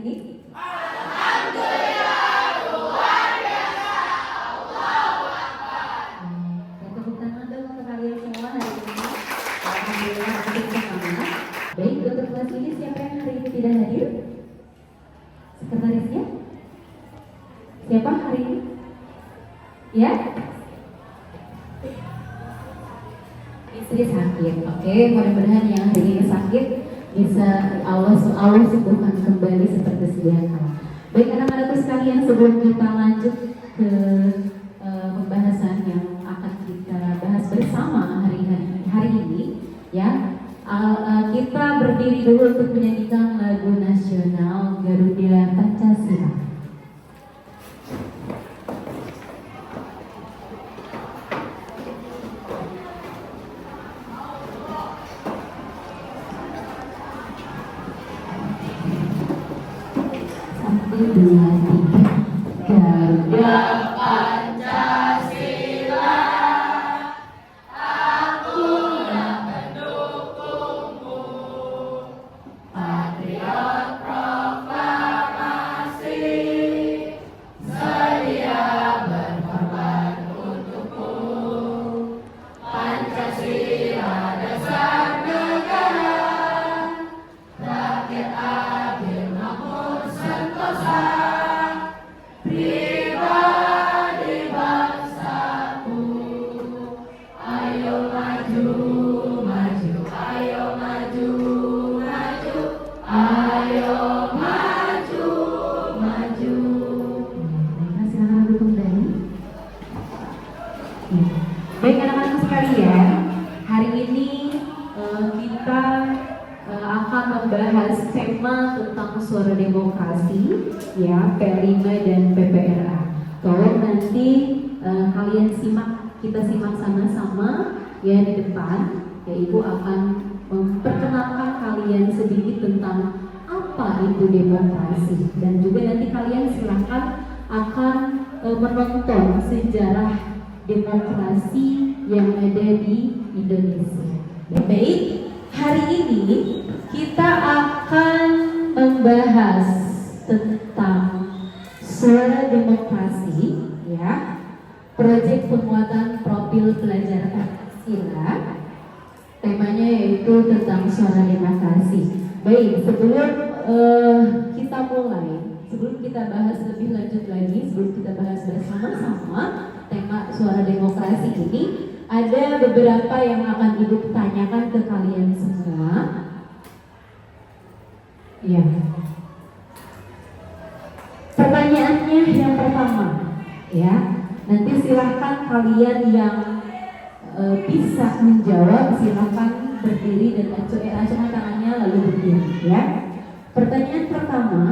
ini? Tepuk tangan dong untuk kalian semua hari ini. Alhamdulillah untuk semangat. Baik, untuk kelas ini siapa yang hari ini tidak hadir? Sekretarisnya? Siapa hari ini? Ya? Istri sakit. Oke, mudah-mudahan yang hari ini sakit bisa Allah sembuhkan kembali seperti sedia kala. Baik anak-anakku sekalian, sebelum kita lanjut ke pembahasan yang akan kita bahas bersama hari ini, ya, kita berdiri dulu untuk menyanyikan lagu nasional Garuda Pancasila. Satu, dua, tiga. Garuda Pancasila, aku yang mendukungmu. Patriot proklamasi, sedia berkorban untukmu. Pancasila dasar negara, rakyat adil makmur sentosa, pribadi bangsaku. Ayo maju, maju, ayo maju, maju, ayo maju, maju. Nah, silakan duduk kembali. Baik anak-anak sekalian, hari ini kita akan membahas tema tentang suara demokrasi, ya, P5 dan PPRA. Tolong nanti kalian kita simak sama-sama ya di depan. Ya, Ibu akan memperkenalkan kalian sedikit tentang apa itu demokrasi, dan juga nanti kalian silahkan akan menonton sejarah demokrasi yang ada di Indonesia. Baik, hari ini kita akan membahas tentang suara demokrasi, ya, proyek penguatan profil pelajar Pancasila. Temanya yaitu tentang suara demokrasi. Baik, sebelum kita mulai, sebelum kita bahas lebih lanjut lagi, sebelum kita bahas bersama-sama tema suara demokrasi ini, ada beberapa yang akan Ibu tanyakan ke kalian semua. Ya. Pertanyaannya yang pertama, ya. Nanti silahkan kalian yang bisa menjawab, silahkan berdiri dan acungkan tangannya lalu berdiri, ya. Pertanyaan pertama,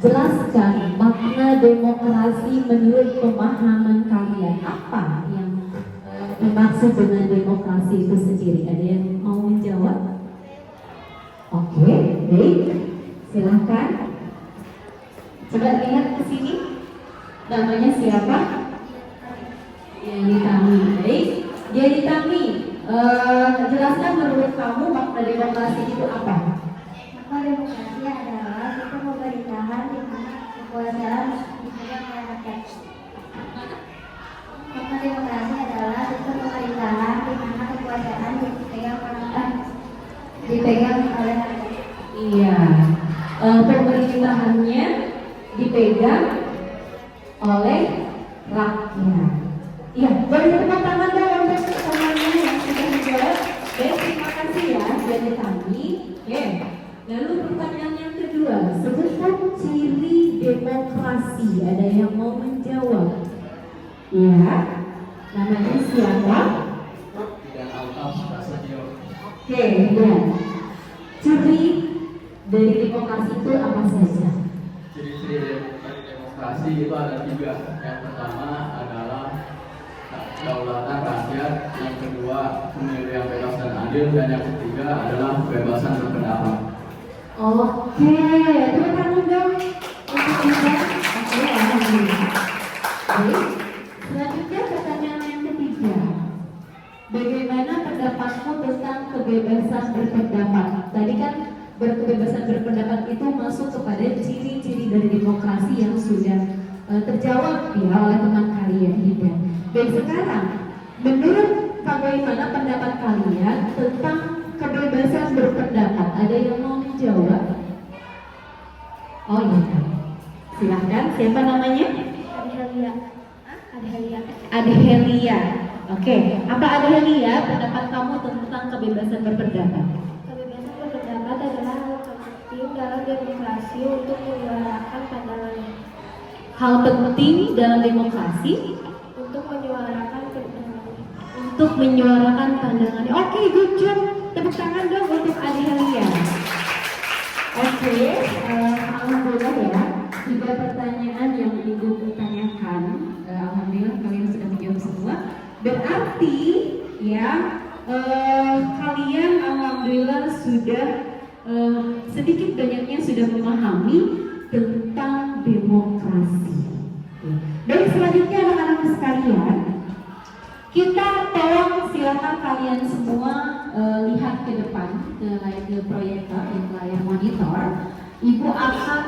jelaskan makna demokrasi menurut pemahaman kalian. Apa yang dimaksud dengan demokrasi itu sendiri? Ada yang mau menjawab? Oke, baik. Silahkan. Coba lihat ke sini. Namanya siapa? Yeni Tami. Baik. Yeni Tami, jelaskan menurut kamu makna demokrasi itu apa? Makna demokrasi adalah sistem pemerintahan di mana kekuasaan dipegang oleh rakyat. Makna demokrasi adalah sistem pemerintahan di mana kekuasaan dipegang oleh rakyat. Iya. Pemerintahannya dipegang oleh rakyat. Iya, boleh tepuk tangan dong untuk temannya yang sudah menjawab. Baik, terima kasih ya dari kami. Oke. Lalu pertanyaan yang kedua, sebutkan ciri demokrasi. Ada yang mau menjawab? Ya, namanya siapa? Oke, ya. Ciri dari demokrasi itu apa saja? Ciri-ciri dari demokrasi itu ada 3. Yang pertama adalah kedaulatan rakyat, yang kedua pemilu yang bebas dan adil, dan yang ketiga adalah kebebasan berpendapat. Oke, tepuk tangan dong untuk kita. Oke, alhamdulillah. Baik, selanjutnya pertanyaan yang ketiga. Bagaimana pendapatmu tentang kebebasan berpendapat? Tadi kan kebebasan berpendapat itu masuk kepada ciri-ciri dari demokrasi yang sudah terjawab ya oleh teman kalian juga. Baik, sekarang menurut bagaimana pendapat kalian tentang kebebasan berpendapat? Ada yang mau menjawab? Oh iya, silahkan. Siapa namanya? Adhelia. Adhelia. Adhelia. Oke, apa Adhelia pendapat kamu tentang kebebasan berpendapat? Kebebasan berpendapat adalah hal penting dalam demokrasi untuk menyuarakan pandangan. Hal penting dalam demokrasi Untuk menyuarakan pandangan. untuk menyuarakan pandangannya. Oke, good job. Tepuk tangan dong untuk Adhelia. Oke, alhamdulillah ya. 3 pertanyaan yang Ibu tanyakan, alhamdulillah kalian sudah menjawab semua. Berarti ya kalian alhamdulillah sudah sedikit banyaknya sudah memahami tentang demokrasi. Dan selanjutnya anak-anak sekalian, kita tolong silakan kalian semua lihat ke depan ke proyektor, ke layar monitor. Ibu akan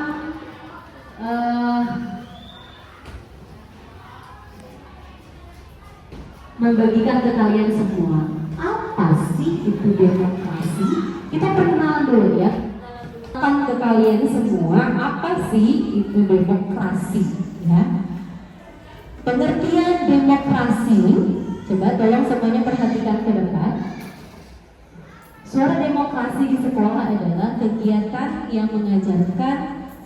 membagikan ke kalian semua apa sih itu demokrasi. Kita perkenalan dulu ya. Akan ke kalian semua apa sih itu demokrasi ya. Pengertian demokrasi, coba tolong semuanya perhatikan ke depan. Suara demokrasi di sekolah adalah kegiatan yang mengajarkan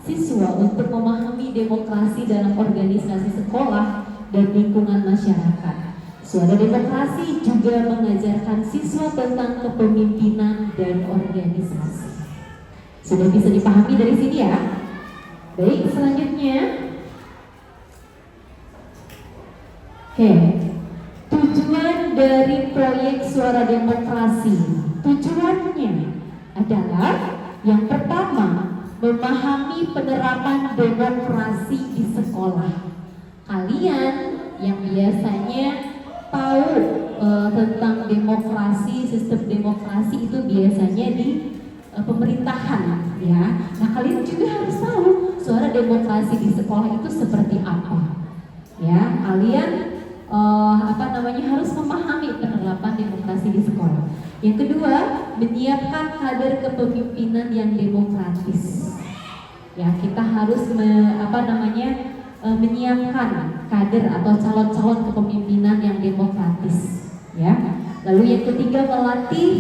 siswa untuk memahami demokrasi dalam organisasi sekolah dan lingkungan masyarakat. Suara demokrasi juga mengajarkan siswa tentang kepemimpinan dan organisasi. Sudah bisa dipahami dari sini ya? Baik, selanjutnya. Oke, tujuan dari proyek Suara Demokrasi. Tujuannya adalah yang pertama, memahami penerapan demokrasi di sekolah. Kalian yang biasanya tahu tentang demokrasi, sistem demokrasi itu biasanya di pemerintahan ya. Nah, kalian juga harus tahu suara demokrasi di sekolah itu seperti apa. Ya, kalian harus memahami penerapan demokrasi di sekolah. Yang kedua, menyiapkan kader kepemimpinan yang demokratis. Ya, kita harus menyiapkan kader atau calon-calon kepemimpinan yang demokratis. Ya. Lalu yang ketiga, melatih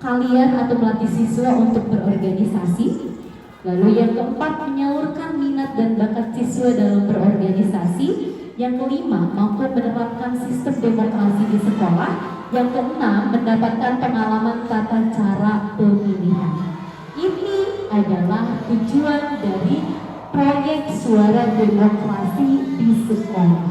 kalian atau melatih siswa untuk berorganisasi. Lalu yang keempat, menyalurkan minat dan bakat siswa dalam berorganisasi. Yang kelima, mampu menerapkan sistem demokrasi di sekolah. Yang keenam, mendapatkan pengalaman tata cara pemilihan. Ini adalah tujuan dari proyek Suara Demokrasi di sekolah.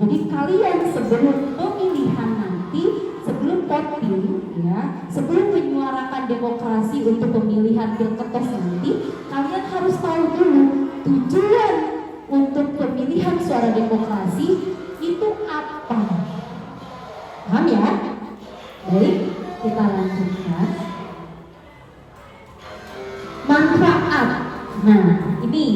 Jadi kalian sebelum pemilihan nanti, sebelum voting ya, sebelum menyuarakan demokrasi untuk pemilihan pilkada nanti, kalian harus tahu dulu tujuan untuk pemilihan suara demokrasi itu apa. Paham ya? Baik, kita lanjutkan. Manfaat. Nah, ini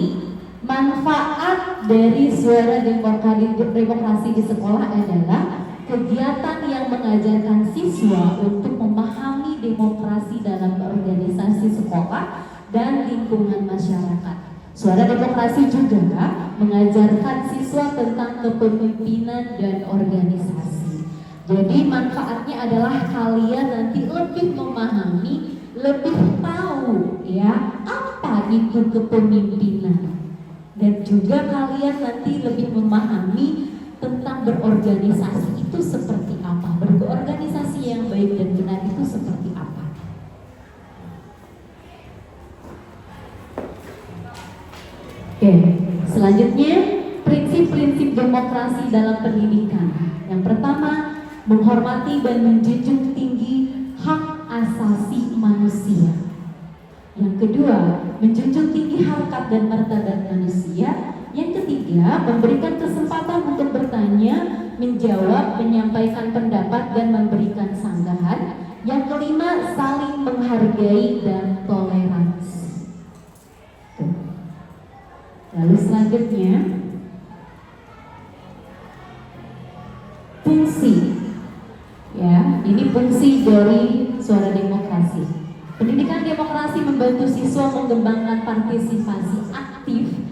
manfaat dari Suara Demokrasi di sekolah adalah kegiatan yang mengajarkan siswa untuk memahami demokrasi dalam organisasi sekolah dan lingkungan masyarakat. Suara Demokrasi juga mengajarkan siswa tentang kepemimpinan dan organisasi. Jadi manfaatnya adalah kalian nanti lebih memahami, lebih tahu ya apa itu kepemimpinan. Dan juga kalian nanti lebih memahami tentang berorganisasi itu seperti apa. Berorganisasi yang baik dan benar itu seperti apa. Oke, selanjutnya prinsip-prinsip demokrasi dalam pendidikan. Yang pertama, menghormati dan menjunjung tinggi hak asasi manusia. Yang kedua, menjunjung tinggi harkat dan martabat manusia. Yang ketiga, memberikan kesempatan untuk bertanya, menjawab, menyampaikan pendapat dan memberikan sanggahan. Yang kelima, saling menghargai dan toleransi. Lalu selanjutnya fungsi, ya, ini fungsi dari suara demokrasi. Pendidikan demokrasi membantu siswa mengembangkan partisipasi aktif,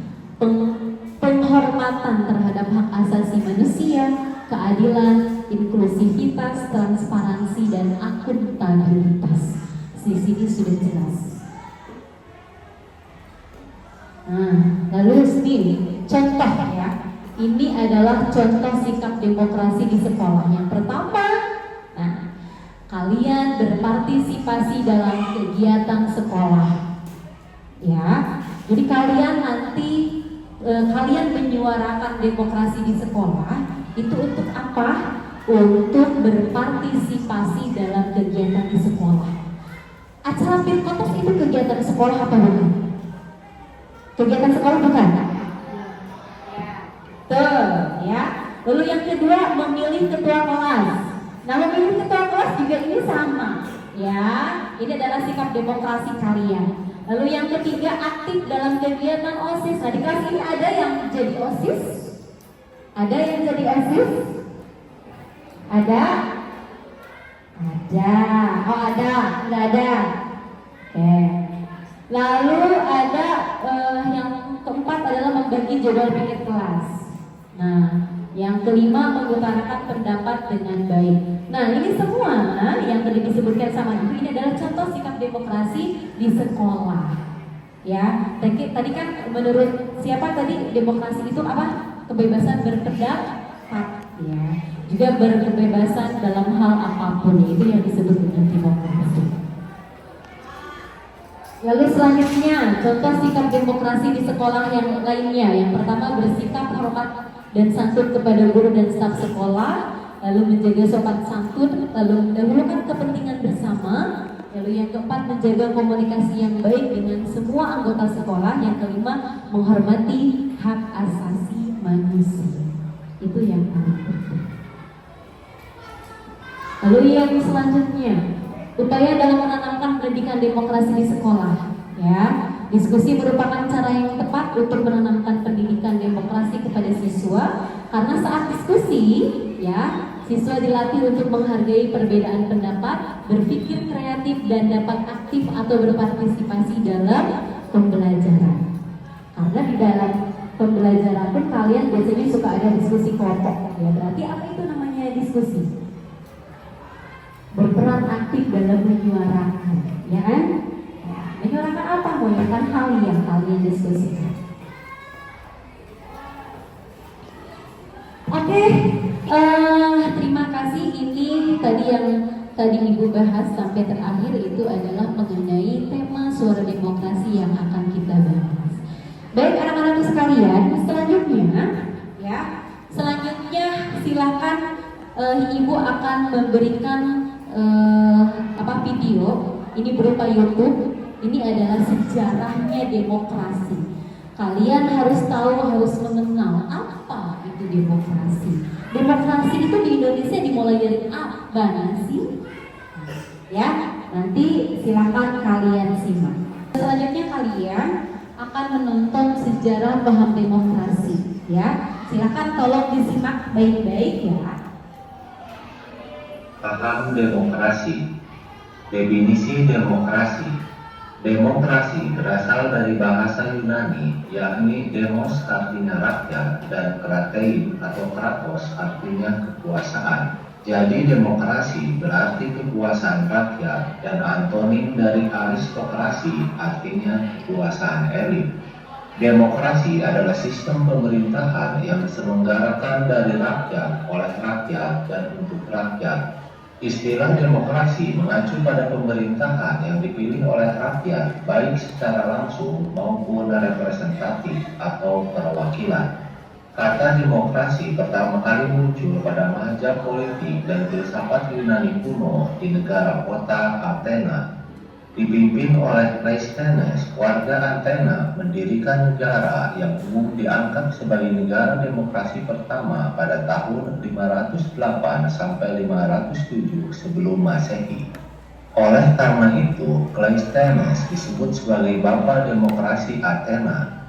penghormatan terhadap hak asasi manusia, keadilan, inklusivitas, transparansi, dan akuntabilitas. Di sini sudah jelas. Nah, lalu sini contoh ya. Ini adalah contoh sikap demokrasi di sekolah. Yang pertama, nah, kalian berpartisipasi dalam kegiatan sekolah. Ya, jadi kalian nanti kalian menyuarakan demokrasi di sekolah itu untuk apa? Untuk berpartisipasi dalam kegiatan di sekolah. Acara Pilkotos itu kegiatan sekolah apa bukan? Kegiatan sekolah bukan? Tuh, ya. Lalu yang kedua, memilih ketua kelas. Nah, memilih ketua kelas juga ini sama, ya. Ini adalah sikap demokrasi kalian. Lalu yang ketiga, aktif dalam kegiatan OSIS. Nah, di kelas ini ada yang jadi OSIS? Ada yang jadi OSIS? Ada? Ada. Oh, ada. Nggak ada. Oke. Lalu ada yang keempat adalah membagi jadwal pikir kelas. Nah, yang kelima mengutarakan pendapat dengan baik. Nah, ini semua yang tadi disebutkan sama Ibu ini adalah contoh sikap demokrasi di sekolah. Ya, tadi kan menurut siapa tadi demokrasi itu apa? Kebebasan berpendapat, ya. Juga berkebebasan dalam hal apapun, itu yang disebut dengan demokrasi. Lalu selanjutnya, contoh sikap demokrasi di sekolah yang lainnya. Yang pertama, bersikap hormat dan santun kepada guru dan staf sekolah, lalu menjaga sopan santun, lalu mendahulukan kepentingan bersama, lalu yang keempat, menjaga komunikasi yang baik dengan semua anggota sekolah, yang kelima, menghormati hak asasi manusia. Itu yang paling penting. Lalu yang selanjutnya, upaya dalam menanamkan pendidikan demokrasi di sekolah. Ya, diskusi merupakan cara yang tepat untuk menanamkan pendidikan demokrasi kepada siswa, karena saat diskusi, ya, siswa dilatih untuk menghargai perbedaan pendapat, berpikir kreatif, dan dapat aktif atau berpartisipasi dalam pembelajaran. Karena di dalam pembelajaran pun kalian biasanya suka ada diskusi kelompok. Ya, berarti apa itu namanya diskusi? Berperan aktif dalam menyuarakan, ya kan? Ya, menyuarakan apa? Menyuarakan hal yang kalian diskusikan. Oke, terima kasih. Ini tadi yang tadi Ibu bahas sampai terakhir itu adalah mengenai tema suara demokrasi yang akan kita bahas. Baik anak-anak sekalian, selanjutnya silakan Ibu akan memberikan video. Ini berupa YouTube. Ini adalah sejarahnya demokrasi. Kalian harus tahu, harus mengenal apa itu demokrasi. Demokrasi itu di Indonesia dimulai dari apa sih? Ya, nanti silakan kalian simak. Selanjutnya kalian akan menonton sejarah paham demokrasi. Ya, silakan tolong disimak baik-baik ya. Paham demokrasi. Definisi demokrasi. Demokrasi berasal dari bahasa Yunani, yakni demos artinya rakyat dan kratein atau kratos artinya kekuasaan. Jadi demokrasi berarti kekuasaan rakyat dan antonim dari aristokrasi artinya kekuasaan elit. Demokrasi adalah sistem pemerintahan yang diselenggarakan dari rakyat, oleh rakyat, dan untuk rakyat. Istilah demokrasi mengacu pada pemerintahan yang dipilih oleh rakyat, baik secara langsung maupun representatif atau perwakilan. Kata demokrasi pertama kali muncul pada mahjab politik dan filsafat Yunani kuno di negara kota Athena. Dipimpin oleh Cleisthenes, warga Athena mendirikan negara yang umum dianggap sebagai negara demokrasi pertama pada tahun 508 sampai 507 sebelum Masehi. Oleh karena itu, Cleisthenes disebut sebagai Bapa Demokrasi Athena.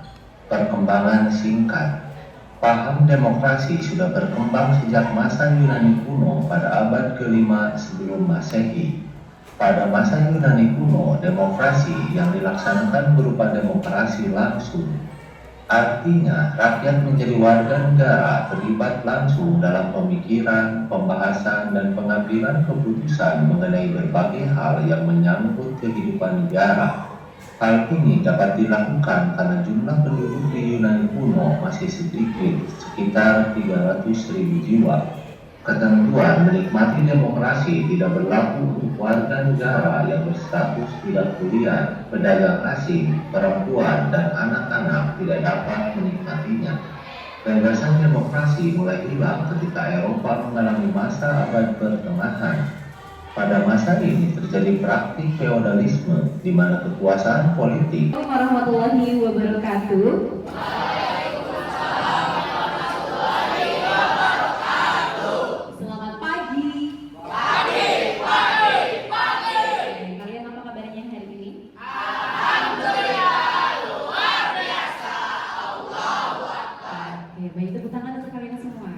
Perkembangan singkat. Paham demokrasi sudah berkembang sejak masa Yunani kuno pada abad ke-5 sebelum Masehi. Pada masa Yunani kuno, demokrasi yang dilaksanakan berupa demokrasi langsung. Artinya, rakyat menjadi warga negara terlibat langsung dalam pemikiran, pembahasan, dan pengambilan keputusan mengenai berbagai hal yang menyangkut kehidupan negara. Hal ini dapat dilakukan karena jumlah penduduk di Yunani kuno masih sedikit, sekitar 300.000 jiwa. Ketentuan menikmati demokrasi tidak berlaku untuk warga negara yang berstatus tidak kuliah, pedagang asing, perempuan, dan anak-anak tidak dapat menikmatinya. Gagasan demokrasi mulai hilang ketika Eropa mengalami masa abad pertengahan. Pada masa ini terjadi praktik feodalisme di mana kekuasaan politik. Assalamualaikum warahmatullahi wabarakatuh. Selamat pagi. Kalian apa kabarnya hari ini? Oke, baik, tepuk tangan untuk kalian semua.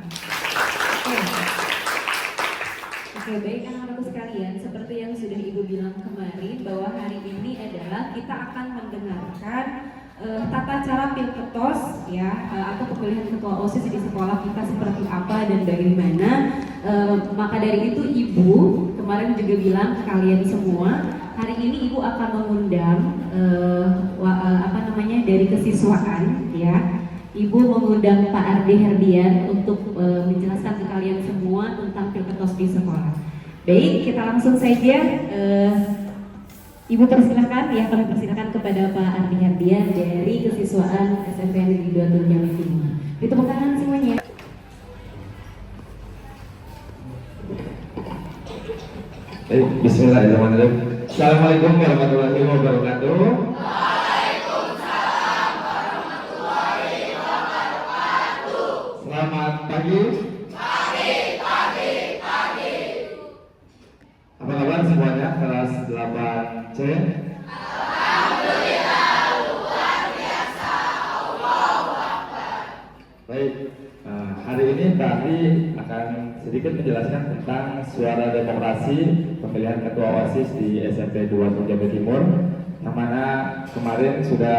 Oke, baik anak-anakku sekalian, seperti yang sudah Ibu bilang kemarin bahwa hari ini adalah kita akan mendengarkan tata cara pilketos ya, atau pemilihan ketua OSIS di sekolah kita seperti apa dan bagaimana. Maka dari itu Ibu kemarin juga bilang ke kalian semua, hari ini Ibu akan mengundang dari kesiswaan ya. Ibu mengundang Pak Ardi Herdian untuk menjelaskan ke kalian semua tentang pilketos di sekolah. Baik, kita langsung saja. Ibu persilakan, ya kami persilakan kepada Pak Ardi Herdian dari kesiswaan SMP Negeri 2 Jambi Timur. Ditepuk tangan semuanya. Baik, bismillahirrahmanirrahim. Assalamualaikum warahmatullahi wabarakatuh. Selamat pagi. Apa kabar semuanya kelas 8C? Alhamdulillah luar biasa. Allahu Akbar. Baik, hari ini kami akan sedikit menjelaskan tentang suara demokrasi pemilihan ketua OSIS di SMP 2 Jambi Timur, yang mana kemarin sudah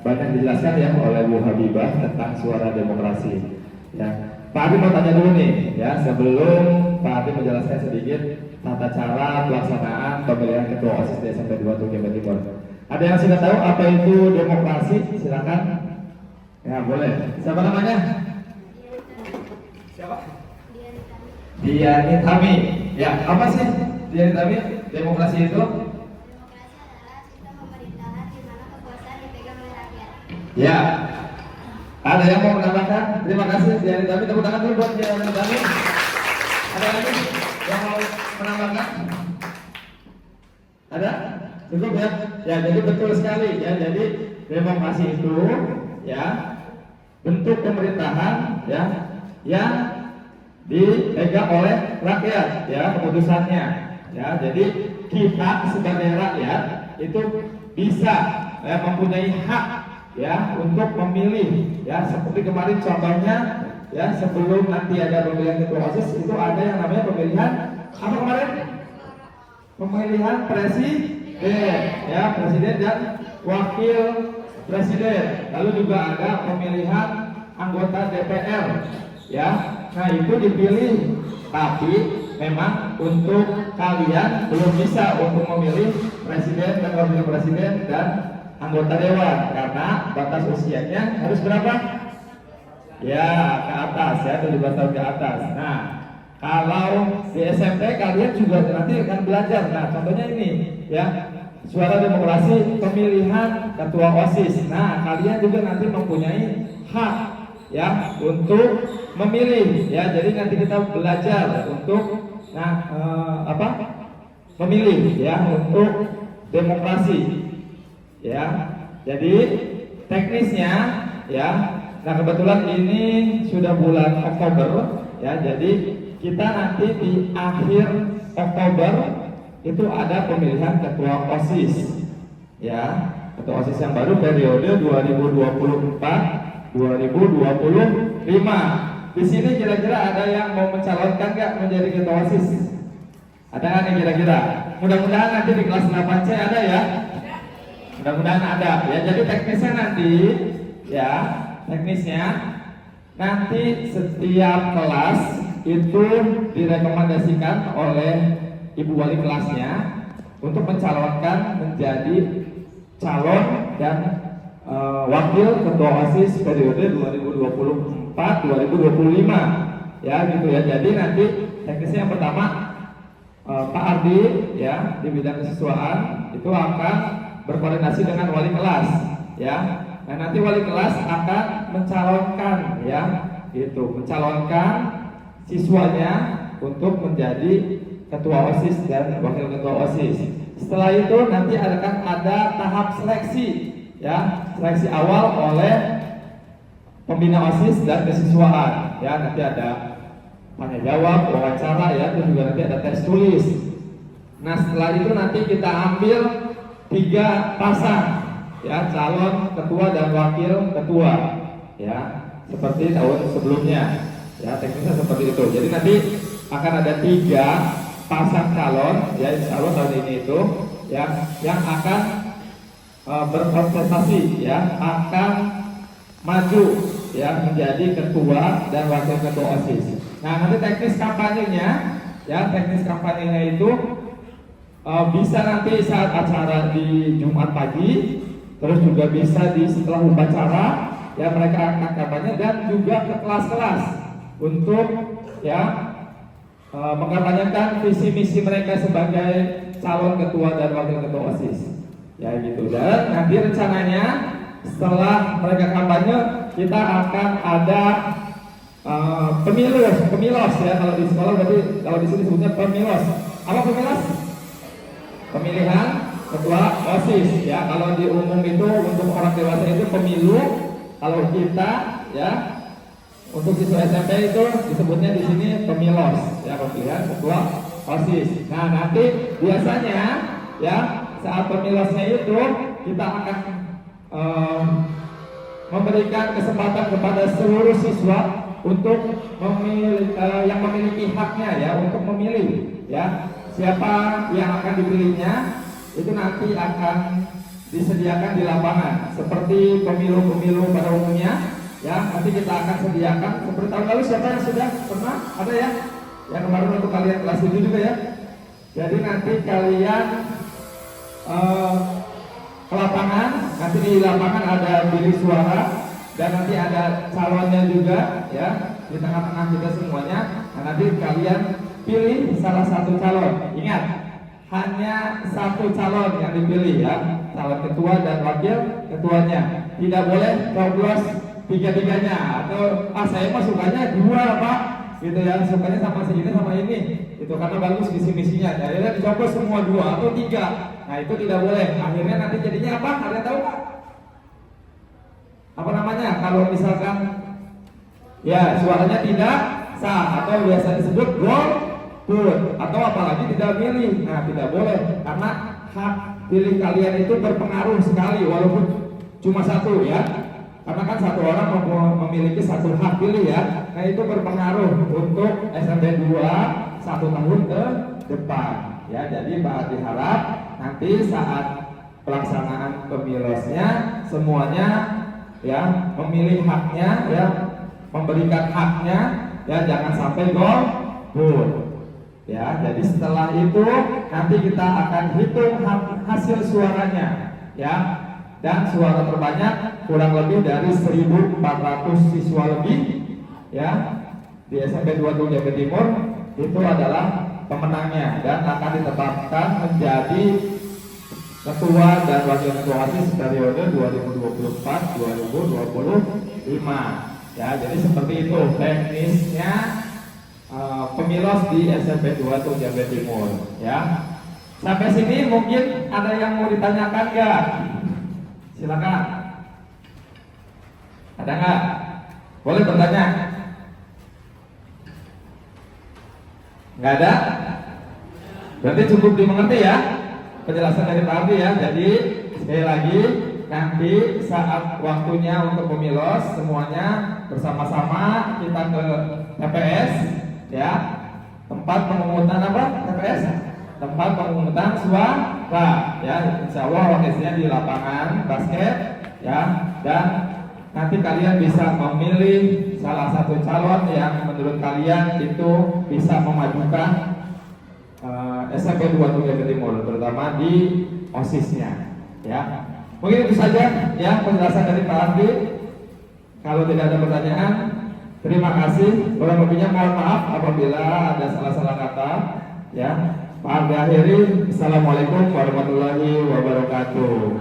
banyak dijelaskan ya oleh Bu Habibah tentang suara demokrasi. Ya, Pak Adi mau tanya dulu nih, ya sebelum Pak Adi menjelaskan sedikit tata cara pelaksanaan pemilihan ketua OSIS di SMP 2 Jambi Timur. Ada yang sudah tahu apa itu demokrasi? Silakan. Ya boleh. Siapa namanya? Siapa? Diani Tami. Ya, apa sih Diani Tami? Demokrasi itu? Demokrasi adalah sistem pemerintahan di mana kekuasaan dipegang oleh rakyat. Ya. Ada yang mau menambahkan? Terima kasih Diani Tami. Tepuk tangan dulu buat Diani Tami. Ada lagi yang mau menambahkan? Ada? Cukup ya? Ya, jadi betul sekali ya. Jadi demokrasi itu ya bentuk pemerintahan ya yang dipegang oleh rakyat ya keputusannya ya. Jadi kita sebagai rakyat itu bisa ya mempunyai hak ya untuk memilih ya, seperti kemarin contohnya ya, sebelum nanti ada pemilihan ketua OSIS itu ada yang namanya pemilihan apa kemarin? Pemilihan presiden ya, presiden dan wakil presiden. Lalu juga ada pemilihan anggota DPR ya. Nah itu dipilih, tapi memang untuk kalian belum bisa untuk memilih presiden dan wakil presiden dan anggota dewan karena batas usianya harus berapa? Ya ke atas ya, 17 tahun ke atas. Nah kalau di SMP kalian juga nanti akan belajar. Nah contohnya ini ya, suara demokrasi pemilihan ketua OSIS. Nah kalian juga nanti mempunyai hak ya untuk memilih ya. Jadi nanti kita belajar untuk memilih ya untuk demokrasi. Ya, jadi teknisnya ya. Nah kebetulan ini sudah bulan Oktober ya. Jadi kita nanti di akhir Oktober itu ada pemilihan ketua OSIS ya. ketua OSIS yang baru periode 2024-2025. Di sini kira-kira ada yang mau mencalonkan nggak menjadi ketua OSIS? Ada nggak nih kira-kira? Mudah-mudahan nanti di kelas 8C ada ya. Mudah-mudahan ada ya. Jadi teknisnya nanti ya, teknisnya nanti setiap kelas itu direkomendasikan oleh ibu wali kelasnya untuk mencalonkan menjadi calon dan wakil ketua OSIS periode 2024-2025 ya gitu ya. Jadi nanti teknisnya yang pertama Pak Ardi ya di bidang kesiswaan itu akan berkoordinasi dengan wali kelas ya. Nah nanti wali kelas akan mencalonkan ya gitu, mencalonkan siswanya untuk menjadi ketua OSIS dan wakil ketua OSIS. Setelah itu nanti akan ada tahap seleksi ya, seleksi awal oleh pembina OSIS dan kesiswaan ya. Nanti ada tanya jawab, wawancara ya, terus juga nanti ada tes tulis. Nah setelah itu nanti kita ambil 3 pasang ya, calon ketua dan wakil ketua ya, seperti tahun sebelumnya ya, teknisnya seperti itu. Jadi nanti akan ada 3 pasang calon ya, insya Allah tahun ini itu ya, yang akan berkontestasi ya, akan maju ya menjadi ketua dan wakil ketua OSIS. Nah nanti teknis kampanyenya ya, teknis kampanyenya itu bisa nanti saat acara di Jumat pagi, terus juga bisa di setelah upacara ya, mereka akan kampanye dan juga ke kelas-kelas untuk ya mengkampanyekan visi misi mereka sebagai calon ketua dan wakil ketua OSIS ya gitu. Dan nanti rencananya setelah mereka kampanye kita akan ada pemilos ya, kalau di sekolah berarti, kalau di sini sebutnya pemilos. Apa pemilos? Pemilihan ketua OSIS ya. Kalau di umum itu untuk orang dewasa itu pemilu, kalau kita ya untuk siswa SMP itu disebutnya di sini pemilos ya, pemilihan ketua OSIS. Nah nanti biasanya ya saat pemilosnya itu kita akan memberikan kesempatan kepada seluruh siswa untuk memilih, yang memiliki haknya ya, untuk memilih ya siapa yang akan dipilihnya. Itu nanti akan disediakan di lapangan seperti pemilu-pemilu pada umumnya ya. Nanti kita akan sediakan seperti tahun lalu. Siapa yang sudah pernah ada ya, yang kemarin untuk kalian kelas 7 juga ya. Jadi nanti kalian ke lapangan, nanti di lapangan ada bilik suara dan nanti ada calonnya juga ya, di tengah-tengah kita semuanya. Nah, nanti kalian pilih salah satu calon. Ingat, hanya satu calon yang dipilih ya, calon ketua dan wakil ketuanya. Tidak boleh coblos tiga-tiganya, atau saya mah sukanya 2 Pak gitu ya, sukanya sama segini sama ini itu karena bagus visi misinya, jadi dicoblos semua 2 atau 3. Nah itu tidak boleh. Akhirnya nanti jadinya apa? Kalian tahu Pak? Apa namanya? Kalau misalkan ya suaranya tidak sah atau biasa disebut golput, atau apalagi tidak milih. Nah tidak boleh, karena hak pilih kalian itu berpengaruh sekali walaupun cuma 1 ya. Karena kan 1 orang memiliki 1 hak pilih ya. Nah itu berpengaruh untuk SMP 2 1 tahun ke depan ya. Jadi Pak diharap nanti saat pelaksanaan pemilosnya semuanya ya memilih haknya ya, memberikan haknya ya, jangan sampai golput ya. Jadi setelah itu nanti kita akan hitung hasil suaranya ya, dan suara terbanyak kurang lebih dari 1.400 siswa lebih ya di SMP 27 Jawa Timur itu adalah pemenangnya dan akan ditetapkan menjadi ketua dan wakil ketua OSIS periode 2024-2025 ya. Jadi seperti itu teknisnya pemilos di SMP 27 Jawa Timur ya. Sampai sini mungkin ada yang mau ditanyakan nggak? Silakan. Ada nggak? Boleh bertanya. Nggak ada? Berarti cukup dimengerti ya penjelasan dari Pak Ardi ya. Jadi sekali lagi nanti saat waktunya untuk pemilos semuanya bersama-sama kita ke TPS ya, tempat pemungutan apa? TPS, tempat pemungutan suara ya, insya Allah lokasinya di lapangan basket ya, dan nanti kalian bisa memilih salah satu calon yang menurut kalian itu bisa memajukan SMP 2 Jawa Timur, terutama di OSIS-nya ya. Mungkin itu saja ya penjelasan dari Pak Ardi. Kalau tidak ada pertanyaan, terima kasih. Kurang lebihnya mohon maaf apabila ada salah-salah kata ya. Pak Ardi akhiri. Assalamualaikum warahmatullahi wabarakatuh.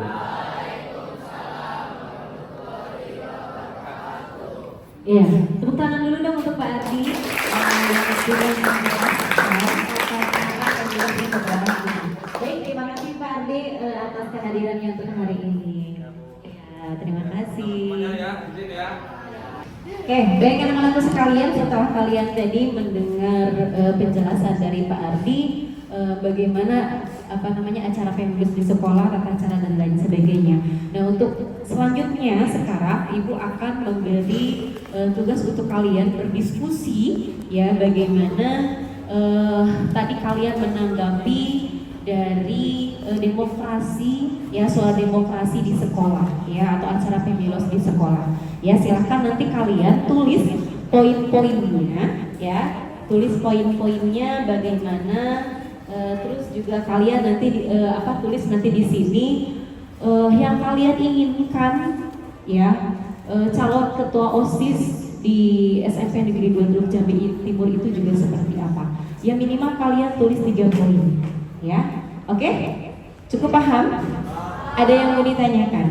Iya, tepuk tangan dulu dong untuk Pak Ardi. Baik, terima kasih Pak Ardi atas kehadirannya untuk hari ini. Ya, terima kasih. Oke, baik anak-anakku sekalian, setelah kalian tadi mendengar penjelasan dari Pak Ardi, bagaimana acara Pemdus di sekolah, tata cara dan lain sebagainya. Nah, untuk selanjutnya sekarang Ibu akan memberi tugas untuk kalian berdiskusi ya, bagaimana tadi kalian menanggapi dari demokrasi ya, suara demokrasi di sekolah ya, atau acara pemilos di sekolah ya. Silahkan nanti kalian tulis poin-poinnya ya, tulis poin-poinnya bagaimana, terus juga kalian nanti tulis nanti di sini yang kalian inginkan ya, calon ketua OSIS di SMP Negeri 2 Teluk Jambi Timur itu juga seperti apa ya. Minimal kalian tulis 3 poin ya. Oke? Cukup paham? Ada yang mau ditanyakan?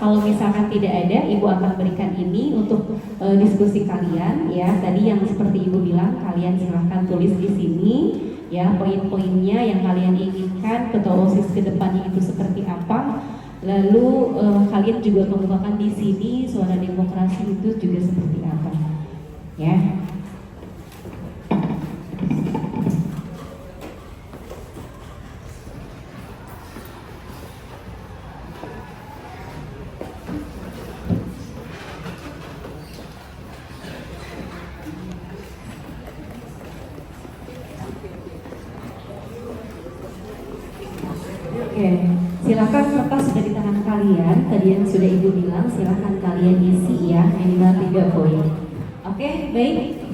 Kalau misalkan tidak ada, Ibu akan berikan ini untuk diskusi kalian ya. Tadi yang seperti Ibu bilang, kalian silahkan tulis di sini ya, poin-poinnya yang kalian inginkan ketua OSIS ke depannya itu seperti apa. Lalu kalian juga kemukakan di sini suara demokrasi itu juga seperti apa ya. Oke, silakan kertas sudah di tangan kalian. Tadi yang sudah Ibu bilang, silakan kalian isi ya, minimal 3 poin. Oke, baik.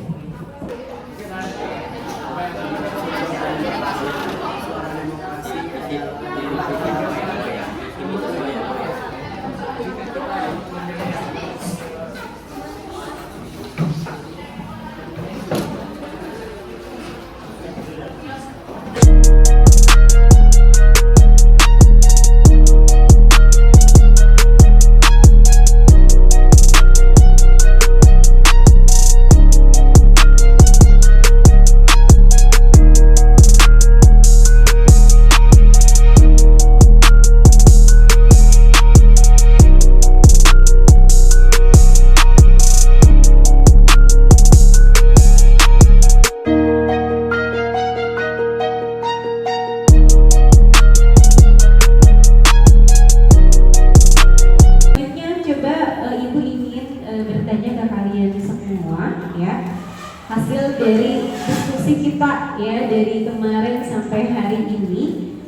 Hasil dari diskusi kita ya dari kemarin sampai hari ini,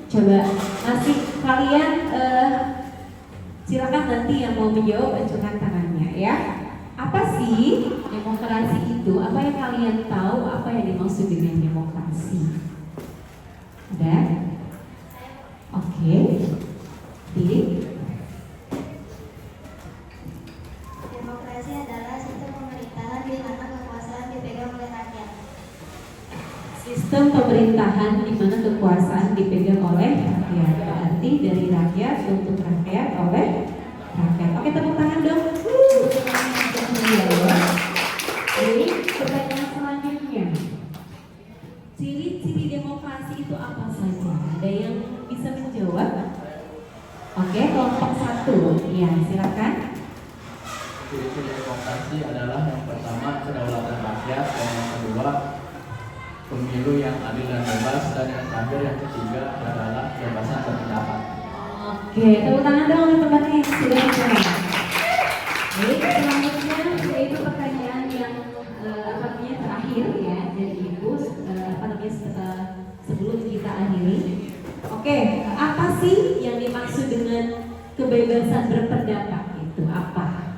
coba masih kalian silakan nanti yang mau menjawab acungkan tangannya ya. Apa sih demokrasi itu? Apa yang kalian tahu? Apa yang dimaksud dengan demokrasi? Ada? Oke. Demokrasi adalah sistem pemerintahan di mana kekuasaan dipegang oleh rakyat. Sistem pemerintahan di mana kekuasaan dipegang oleh rakyat. Berarti dari rakyat untuk rakyat oleh rakyat. Oke, tepuk tangan dong. Jadi pertanyaan selanjutnya, ciri-ciri demokrasi itu apa saja? Ada yang bisa menjawab? Oke, kelompok 1, ya silakan. Ciri-ciri demokrasi adalah yang pertama kedaulatan rakyat, dan yang kedua pemilu yang adil dan bebas, dan yang terakhir yang ketiga adalah kebebasan berpendapat. Oke, tepuk tangan dong teman-teman yang sudah menjawab. Baik, selanjutnya yaitu pertanyaan yang terakhir ya dari Ibu sebelum kita akhiri. Oke, apa sih yang dimaksud dengan kebebasan berpendapat itu apa?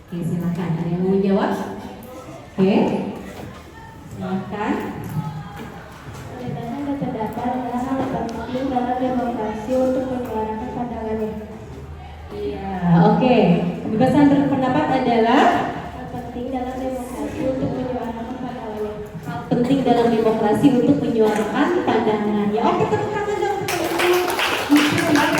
Oke, silakan. Ada yang mau menjawab? Oke, silakan. Kebebasan berpendapat adalah hal yang penting dalam demokrasi untuk menyuarakan pandangannya. Iya, oke. Kebebasan berpendapat adalah Hal penting dalam demokrasi untuk menyuarakan pandangannya. hal penting dalam demokrasi untuk menyuarakan pandangannya. Oke, tepuk tangan dong untuk teman-teman.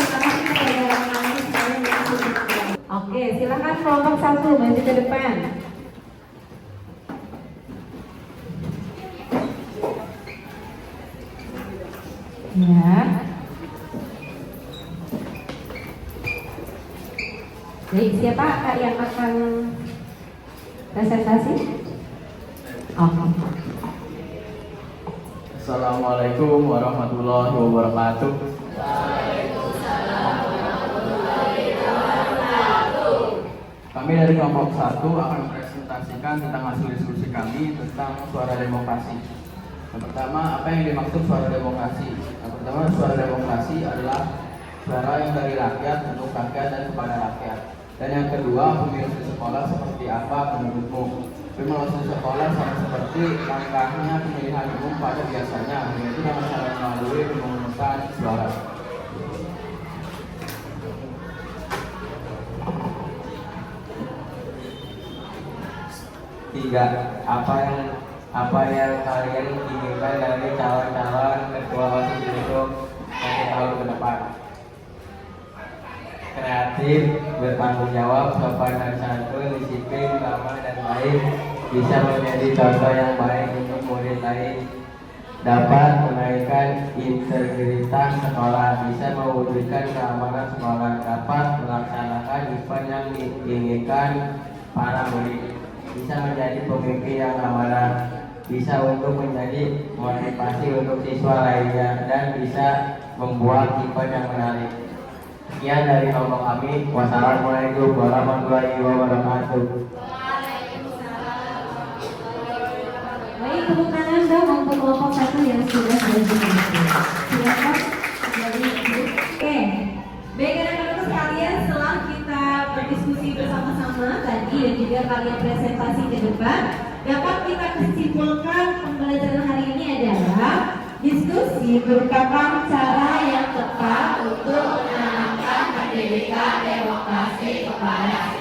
Oke, silakan kelompok 1 maju ke depan. Ya. Baik, siapa Kak yang akan presentasi? Assalamualaikum warahmatullahi wabarakatuh. Kami dari kelompok 1 akan mempresentasikan tentang hasil diskusi kami tentang suara demokrasi. Yang pertama, apa yang dimaksud suara demokrasi? Yang pertama, suara demokrasi adalah suara yang dari rakyat, untuk rakyat, dan kepada rakyat. Dan yang kedua, pemilu di sekolah seperti apa menurutmu? Pemilu di sekolah sama seperti langkahnya pemilihan umum pada biasanya, yaitu dengan cara melalui pemungutan suara. Tiga, apa yang kalian inginkan dari calon-calon ketua OSIS untuk 1 tahun ke depan? Kreatif, bertanggung jawab, sopan dan santun, disiplin, ramah dan baik, bisa menjadi contoh yang baik untuk murid lain, dapat menaikkan integritas sekolah, bisa mewujudkan keamanan sekolah, dapat melaksanakan event yang diinginkan para murid, bisa menjadi pemimpin yang amanah, bisa untuk menjadi motivasi untuk siswa lainnya, dan bisa membuat event yang menarik. Sekian dari kelompok kami. Wassalamualaikum warahmatullahi wabarakatuh. Baik, tepuk tangan dong untuk kelompok 1 yang sudah berjuang. Silakan dari Ibu. Oke, baik anak-anak sekalian, setelah kita berdiskusi bersama-sama tadi dan juga kalian presentasi ke depan, dapat kita kesimpulan pembelajaran hari ini adalah diskusi merupakan cara yang tepat untuk menanamkan pendidikan demokrasi kepada